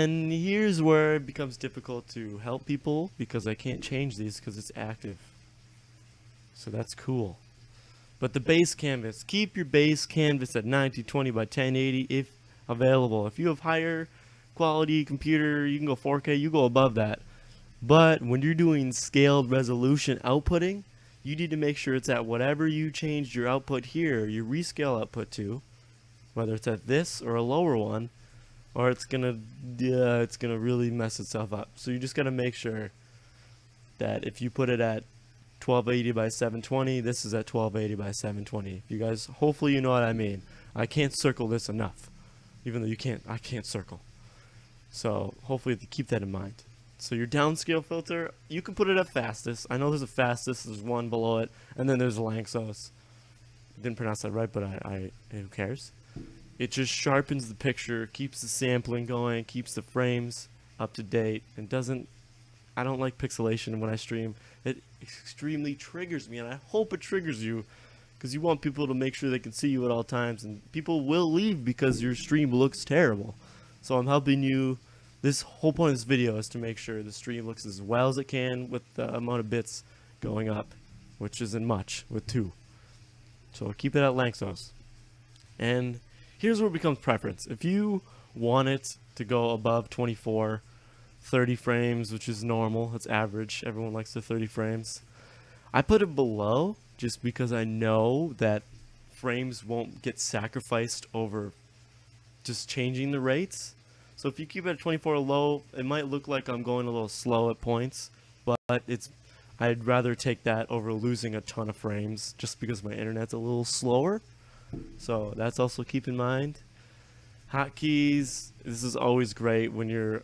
then here's where it becomes difficult to help people because I can't change these because it's active. So that's cool. But the base canvas, keep your base canvas at 1920 by 1080 if available. If you have higher quality computer, you can go 4K, you go above that. But when you're doing scaled resolution outputting, you need to make sure it's at whatever you changed your output here, your rescale output to, whether it's at this or a lower one, or it's gonna really mess itself up. So you just gotta make sure that if you put it at 1280 by 720, this is at 1280 by 720. You guys, hopefully you know what I mean. I can't circle this enough, even though I can't circle. So hopefully you keep that in mind. So your downscale filter, you can put it at fastest. I know there's a fastest, there's one below it, and then there's Lanxos. Didn't pronounce that right, but who cares? It just sharpens the picture, keeps the sampling going, keeps the frames up to date, and I don't like pixelation when I stream. It extremely triggers me, and I hope it triggers you, because you want people to make sure they can see you at all times, and people will leave because your stream looks terrible. So I'm helping you. This whole point of this video is to make sure the stream looks as well as it can with the amount of bits going up, which isn't much, with 2. So keep it at Lanxos. And here's where it becomes preference. If you want it to go above 24, 30 frames, which is normal, it's average, everyone likes the 30 frames. I put it below just because I know that frames won't get sacrificed over just changing the rates. So if you keep it at 24 low, it might look like I'm going a little slow at points, but I'd rather take that over losing a ton of frames just because my internet's a little slower. So that's also keep in mind. Hotkeys, this is always great when you're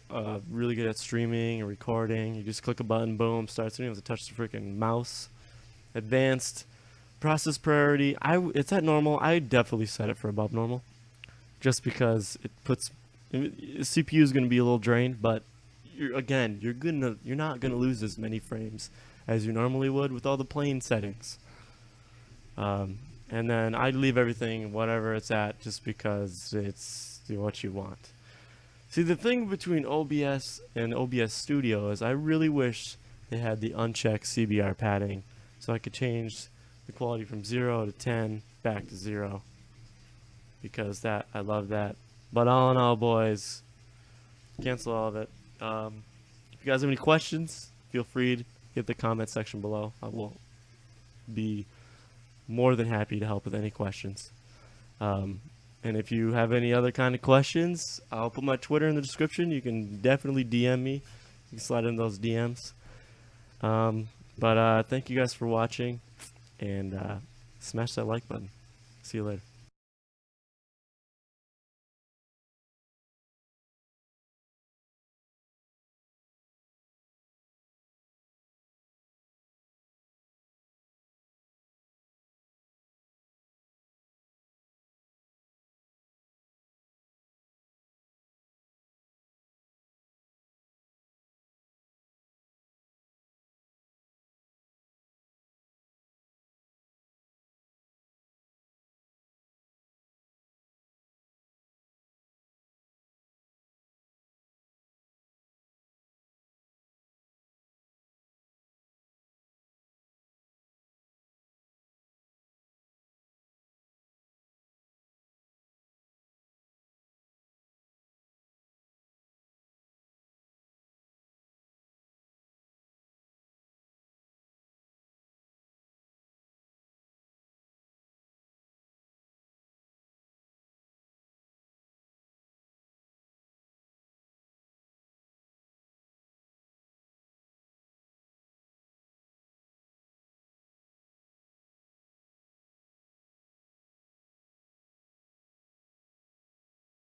really good at streaming and recording. You just click a button, boom, start streaming. You don't have to touch the freaking mouse. Advanced, process priority, it's at normal. I definitely set it for above normal, just because it puts CPU is going to be a little drained, but you're not going to lose as many frames as you normally would with all the plain settings. And then I'd leave everything whatever it's at just because it's what you want. See, the thing between OBS and OBS Studio is I really wish they had the unchecked CBR padding so I could change the quality from 0 to 10 back to 0, because I love that. But all in all, boys, cancel all of it. If you guys have any questions, feel free to hit the comment section below. I will be more than happy to help with any questions. And if you have any other kind of questions, I'll put my Twitter in the description. You can definitely DM me. You can slide in those DMs. But thank you guys for watching, and smash that like button. See you later.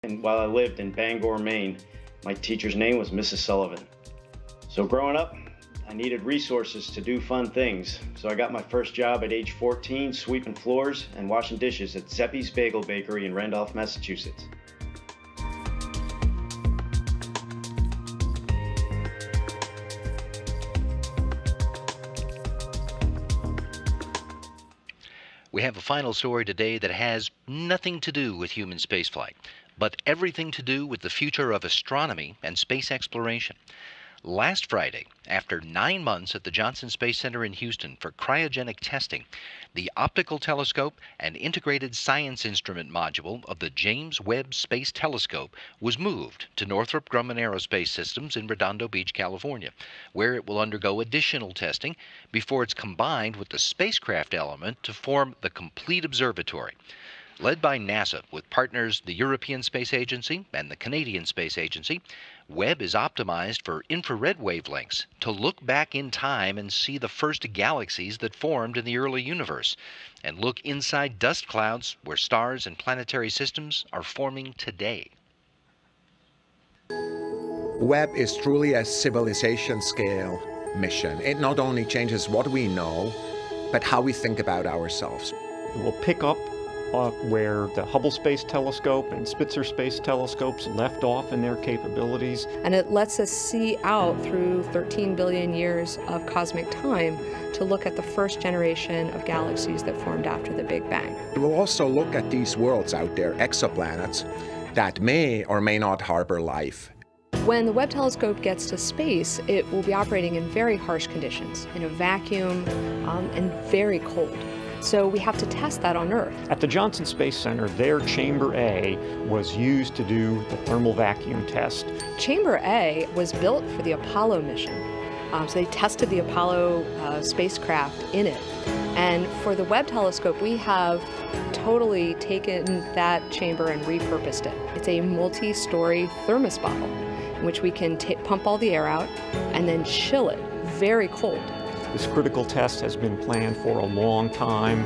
And while I lived in Bangor, Maine, my teacher's name was Mrs. Sullivan. So growing up, I needed resources to do fun things. So I got my first job at age 14 sweeping floors and washing dishes at Zeppi's Bagel Bakery in Randolph, Massachusetts. We have a final story today that has nothing to do with human spaceflight, but everything to do with the future of astronomy and space exploration. Last Friday, after 9 months at the Johnson Space Center in Houston for cryogenic testing, the optical telescope and integrated science instrument module of the James Webb Space Telescope was moved to Northrop Grumman Aerospace Systems in Redondo Beach, California, where it will undergo additional testing before it's combined with the spacecraft element to form the complete observatory. Led by NASA with partners the European Space Agency and the Canadian Space Agency, Webb is optimized for infrared wavelengths to look back in time and see the first galaxies that formed in the early universe, and look inside dust clouds where stars and planetary systems are forming today. Webb is truly a civilization-scale mission. It not only changes what we know, but how we think about ourselves. It will pick up where the Hubble Space Telescope and Spitzer Space Telescopes left off in their capabilities. And it lets us see out through 13 billion years of cosmic time to look at the first generation of galaxies that formed after the Big Bang. It will also look at these worlds out there, exoplanets, that may or may not harbor life. When the Webb telescope gets to space, it will be operating in very harsh conditions, in a vacuum and very cold. So we have to test that on Earth. At the Johnson Space Center, their Chamber A was used to do the thermal vacuum test. Chamber A was built for the Apollo mission. So they tested the Apollo spacecraft in it. And for the Webb telescope, we have totally taken that chamber and repurposed it. It's a multi-story thermos bottle in which we can pump all the air out and then chill it very cold. This critical test has been planned for a long time.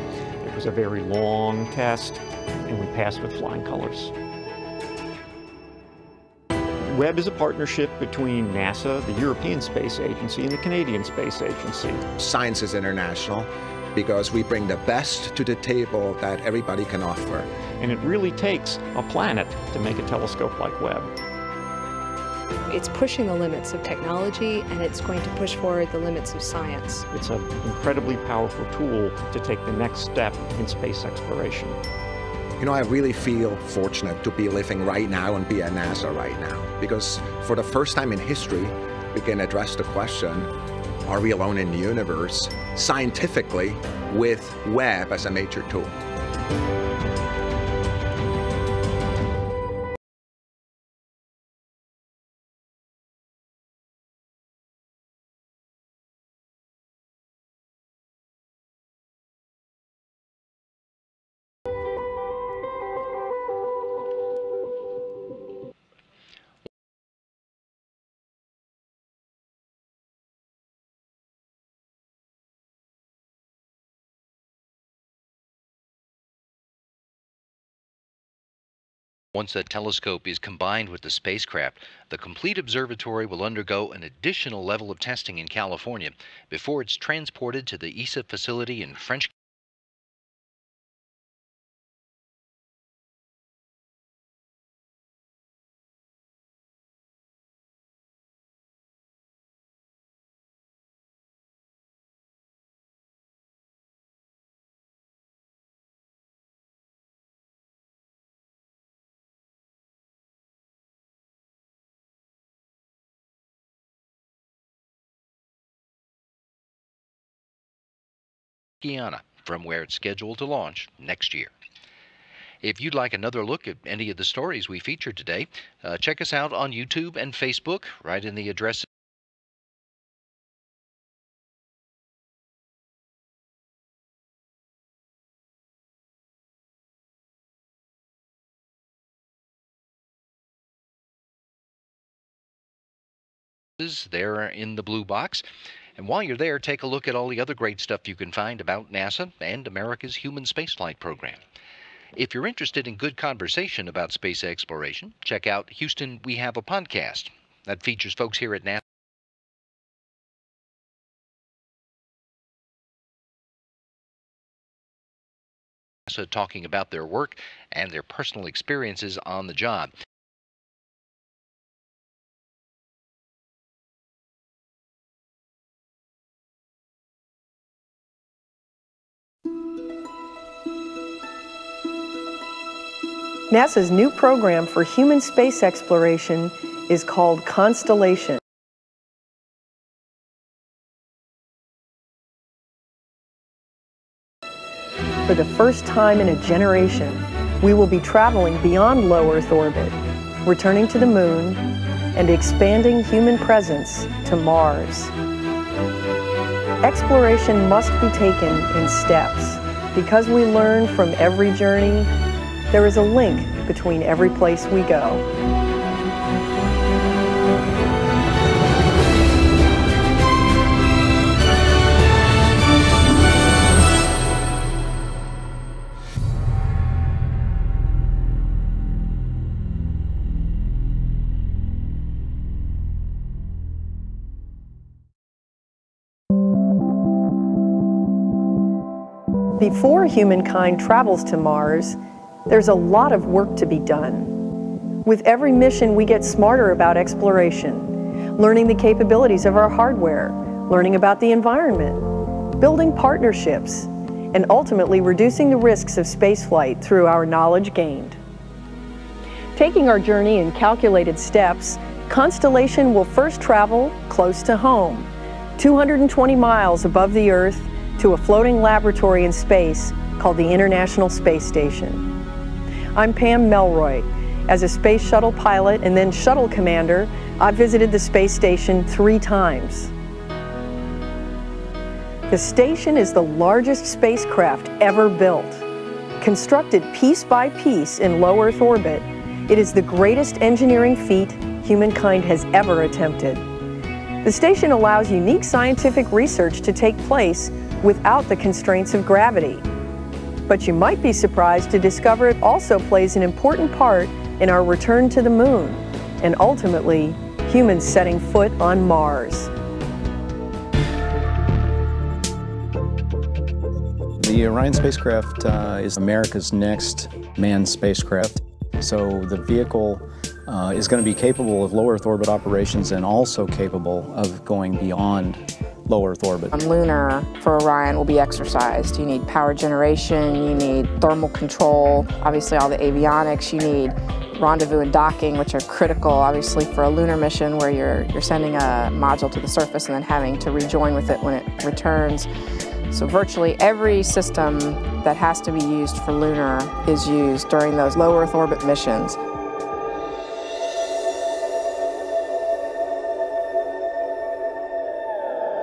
It was a very long test, and we passed with flying colors. Webb is a partnership between NASA, the European Space Agency, and the Canadian Space Agency. Science is international because we bring the best to the table that everybody can offer. And it really takes a planet to make a telescope like Webb. It's pushing the limits of technology, and it's going to push forward the limits of science. It's an incredibly powerful tool to take the next step in space exploration. You know, I really feel fortunate to be living right now and be at NASA right now, because for the first time in history, we can address the question, are we alone in the universe, scientifically, with Webb as a major tool. Once that telescope is combined with the spacecraft, the complete observatory will undergo an additional level of testing in California before it's transported to the ESA facility in French. Guyana, from where it's scheduled to launch next year. If you'd like another look at any of the stories we featured today, check us out on YouTube and Facebook, right in the address. There in the blue box. And while you're there, take a look at all the other great stuff you can find about NASA and America's human spaceflight program. If you're interested in good conversation about space exploration, check out Houston We Have a Podcast. That features folks here at NASA talking about their work and their personal experiences on the job. NASA's new program for human space exploration is called Constellation. For the first time in a generation, we will be traveling beyond low Earth orbit, returning to the Moon, and expanding human presence to Mars. Exploration must be taken in steps. Because we learn from every journey, there is a link between every place we go. Before humankind travels to Mars, there's a lot of work to be done. With every mission, we get smarter about exploration, learning the capabilities of our hardware, learning about the environment, building partnerships, and ultimately reducing the risks of spaceflight through our knowledge gained. Taking our journey in calculated steps, Constellation will first travel close to home, 220 miles above the Earth, to a floating laboratory in space called the International Space Station. I'm Pam Melroy. As a space shuttle pilot and then shuttle commander, I've visited the space station 3 times. The station is the largest spacecraft ever built. Constructed piece by piece in low Earth orbit, it is the greatest engineering feat humankind has ever attempted. The station allows unique scientific research to take place without the constraints of gravity. But you might be surprised to discover it also plays an important part in our return to the Moon, and ultimately, humans setting foot on Mars. The Orion spacecraft is America's next manned spacecraft. So the vehicle is going to be capable of low Earth orbit operations and also capable of going beyond low Earth orbit. Lunar for Orion will be exercised. You need power generation, you need thermal control, obviously all the avionics, you need rendezvous and docking, which are critical obviously for a lunar mission where you're sending a module to the surface and then having to rejoin with it when it returns. So virtually every system that has to be used for lunar is used during those low Earth orbit missions.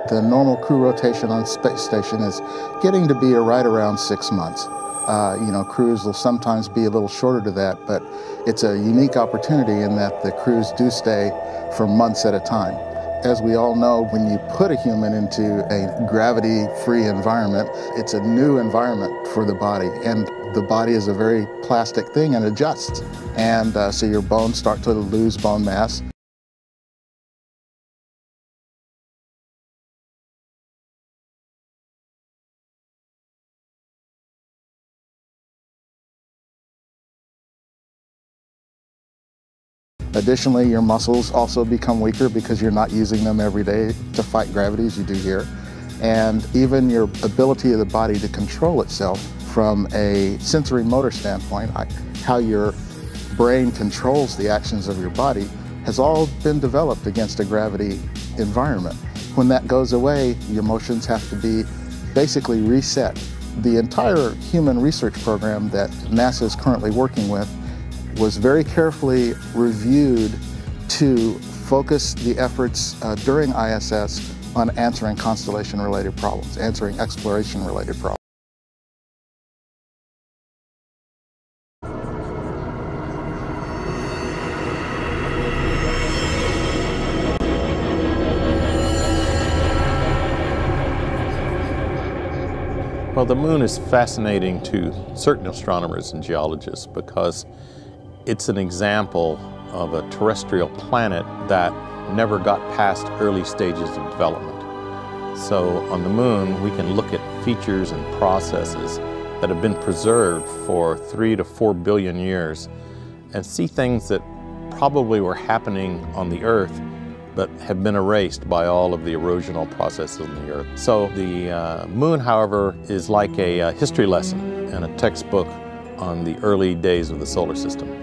The normal crew rotation on space station is getting to be right around 6 months. Crews will sometimes be a little shorter to that, but it's a unique opportunity in that the crews do stay for months at a time. As we all know, when you put a human into a gravity-free environment, it's a new environment for the body, and the body is a very plastic thing and adjusts. And so your bones start to lose bone mass. Additionally, your muscles also become weaker because you're not using them every day to fight gravity as you do here. And even your ability of the body to control itself from a sensory motor standpoint, how your brain controls the actions of your body, has all been developed against a gravity environment. When that goes away, your motions have to be basically reset. The entire human research program that NASA is currently working with was very carefully reviewed to focus the efforts during ISS on answering constellation-related problems, answering exploration-related problems. Well, the Moon is fascinating to certain astronomers and geologists because it's an example of a terrestrial planet that never got past early stages of development. So on the Moon, we can look at features and processes that have been preserved for 3 to 4 billion years and see things that probably were happening on the Earth but have been erased by all of the erosional processes on the Earth. So the Moon, however, is like a history lesson and a textbook on the early days of the solar system.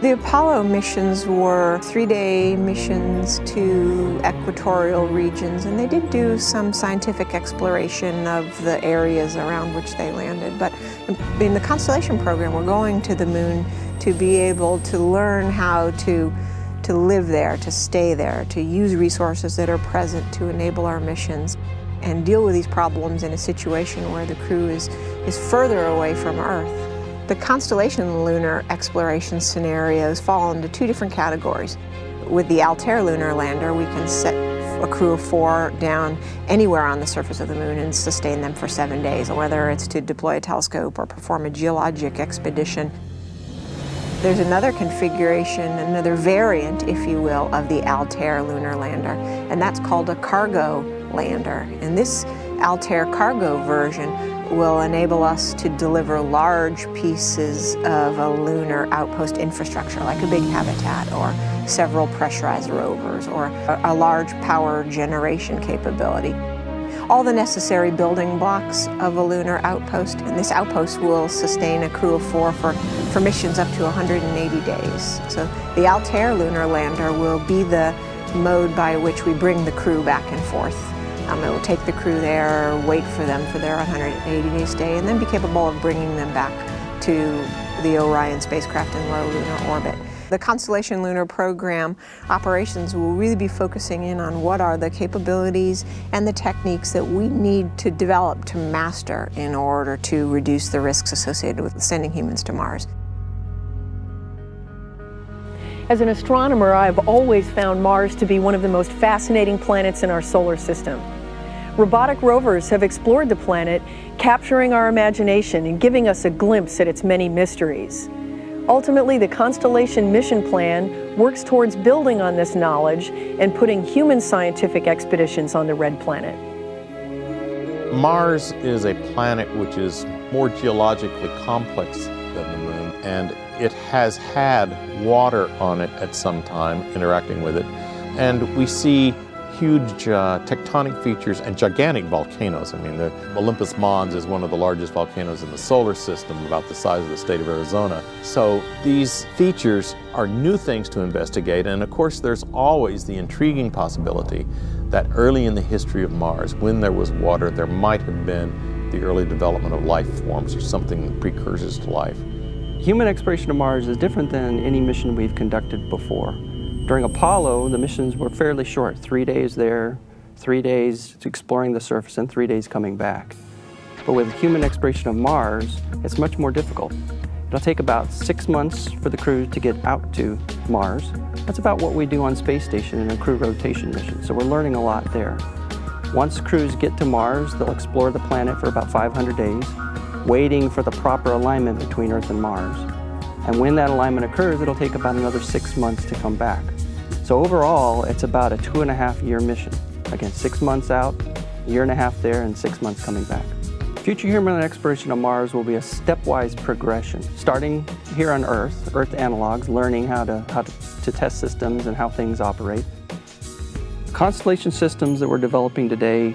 The Apollo missions were 3-day missions to equatorial regions, and they did do some scientific exploration of the areas around which they landed. But in the Constellation program, we're going to the moon to be able to learn how to live there, to stay there, to use resources that are present to enable our missions, and deal with these problems in a situation where the crew is further away from Earth. The Constellation lunar exploration scenarios fall into 2 different categories. With the Altair lunar lander, we can set a crew of 4 down anywhere on the surface of the moon and sustain them for 7 days, whether it's to deploy a telescope or perform a geologic expedition. There's another configuration, another variant, if you will, of the Altair lunar lander, and that's called a cargo lander. And this Altair cargo version will enable us to deliver large pieces of a lunar outpost infrastructure, like a big habitat or several pressurized rovers or a large power generation capability. All the necessary building blocks of a lunar outpost, and this outpost will sustain a crew of 4 for missions up to 180 days. So the Altair lunar lander will be the mode by which we bring the crew back and forth. It will take the crew there, wait for them for their 180-day stay, and then be capable of bringing them back to the Orion spacecraft in low lunar orbit. The Constellation Lunar Program operations will really be focusing in on what are the capabilities and the techniques that we need to develop to master in order to reduce the risks associated with sending humans to Mars. As an astronomer, I've always found Mars to be one of the most fascinating planets in our solar system. Robotic rovers have explored the planet, capturing our imagination and giving us a glimpse at its many mysteries. Ultimately, the Constellation mission plan works towards building on this knowledge and putting human scientific expeditions on the red planet. Mars is a planet which is more geologically complex than the moon, and it has had water on it at some time, interacting with it. And we see huge tectonic features and gigantic volcanoes. I mean, the Olympus Mons is one of the largest volcanoes in the solar system, about the size of the state of Arizona. So these features are new things to investigate, and of course there's always the intriguing possibility that early in the history of Mars, when there was water, there might have been the early development of life forms or something that precursors to life. Human exploration of Mars is different than any mission we've conducted before. During Apollo, the missions were fairly short, 3 days there, 3 days exploring the surface, and 3 days coming back. But with human exploration of Mars, it's much more difficult. It'll take about 6 months for the crew to get out to Mars. That's about what we do on space station in a crew rotation mission, so we're learning a lot there. Once crews get to Mars, they'll explore the planet for about 500 days, waiting for the proper alignment between Earth and Mars. And when that alignment occurs, it'll take about another 6 months to come back. So overall, it's about a 2.5-year mission. Again, 6 months out, 1.5 years there, and 6 months coming back. Future human exploration of Mars will be a stepwise progression, starting here on Earth analogs, learning how to test systems and how things operate. Constellation systems that we're developing today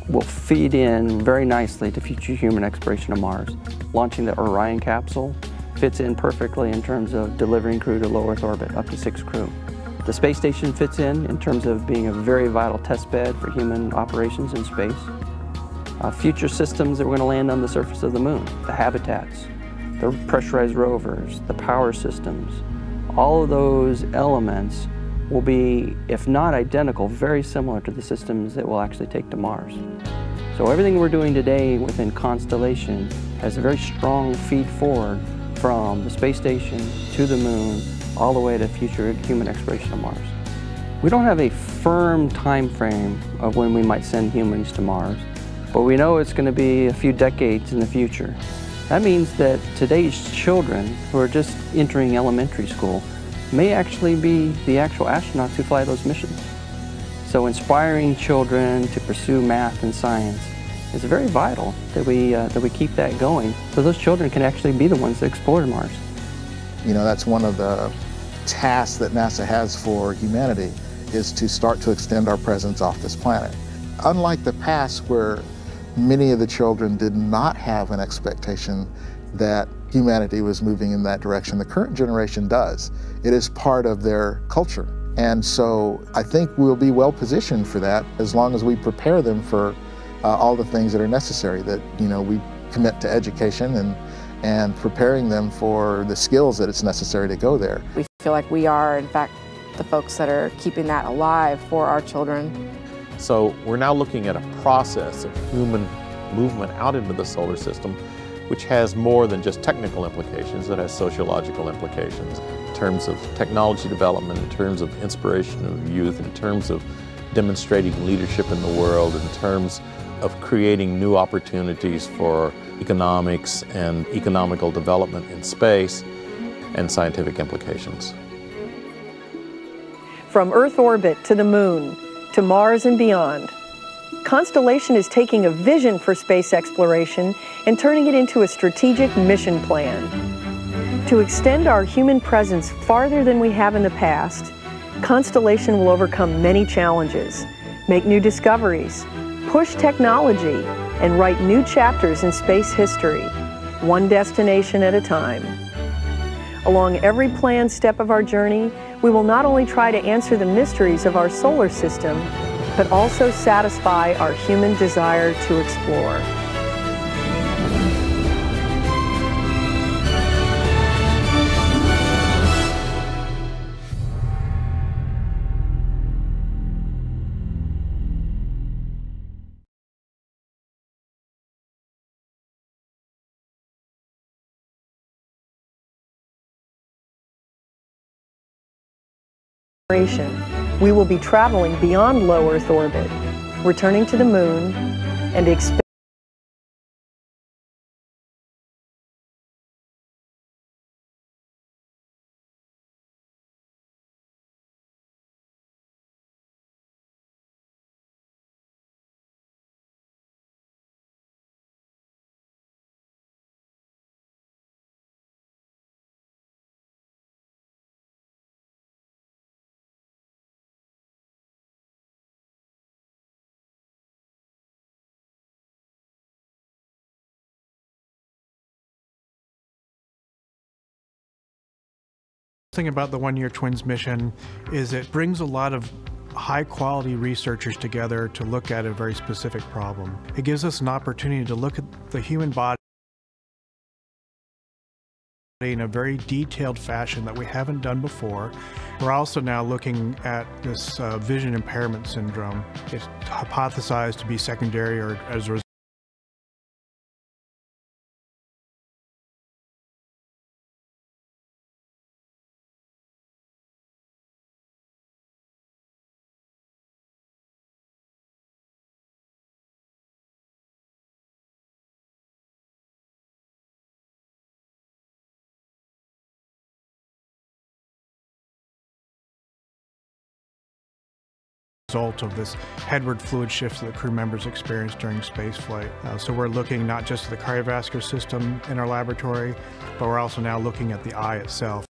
will feed in very nicely to future human exploration of Mars. Launching the Orion capsule fits in perfectly in terms of delivering crew to low Earth orbit, up to 6 crew. The space station fits in terms of being a very vital test bed for human operations in space. Future systems that we're going to land on the surface of the moon, the habitats, the pressurized rovers, the power systems, all of those elements will be, if not identical, very similar to the systems that we'll actually take to Mars. So everything we're doing today within Constellation has a very strong feed forward from the space station to the moon, all the way to future human exploration of Mars. We don't have a firm time frame of when we might send humans to Mars, but we know it's going to be a few decades in the future. That means that today's children who are just entering elementary school may actually be the actual astronauts who fly those missions. So inspiring children to pursue math and science is very vital that we keep that going, so those children can actually be the ones that explore Mars. You know, that's one of the tasks that NASA has for humanity, is to start to extend our presence off this planet. Unlike the past, where many of the children did not have an expectation that humanity was moving in that direction. The current generation does. It is part of their culture. And so I think we'll be well positioned for that as long as we prepare them for all the things that are necessary, that, you know, we commit to education and preparing them for the skills that it's necessary to go there. We feel like we are, in fact, the folks that are keeping that alive for our children. So we're now looking at a process of human movement out into the solar system, which has more than just technical implications. It has sociological implications in terms of technology development, in terms of inspiration of youth, in terms of demonstrating leadership in the world, in terms of creating new opportunities for economics and economical development in space, and scientific implications. From Earth orbit to the Moon, to Mars and beyond, Constellation is taking a vision for space exploration and turning it into a strategic mission plan. To extend our human presence farther than we have in the past, Constellation will overcome many challenges, make new discoveries, push technology, and write new chapters in space history, one destination at a time. Along every planned step of our journey, we will not only try to answer the mysteries of our solar system, but also satisfy our human desire to explore. We will be traveling beyond low Earth orbit, returning to the Moon, and The thing about the One-Year Twins mission is it brings a lot of high-quality researchers together to look at a very specific problem. It gives us an opportunity to look at the human body in a very detailed fashion that we haven't done before. We're also now looking at this vision impairment syndrome. It's hypothesized to be secondary or as a result of this headward fluid shift that the crew members experience during spaceflight. So we're looking not just at the cardiovascular system in our laboratory, but we're also now looking at the eye itself.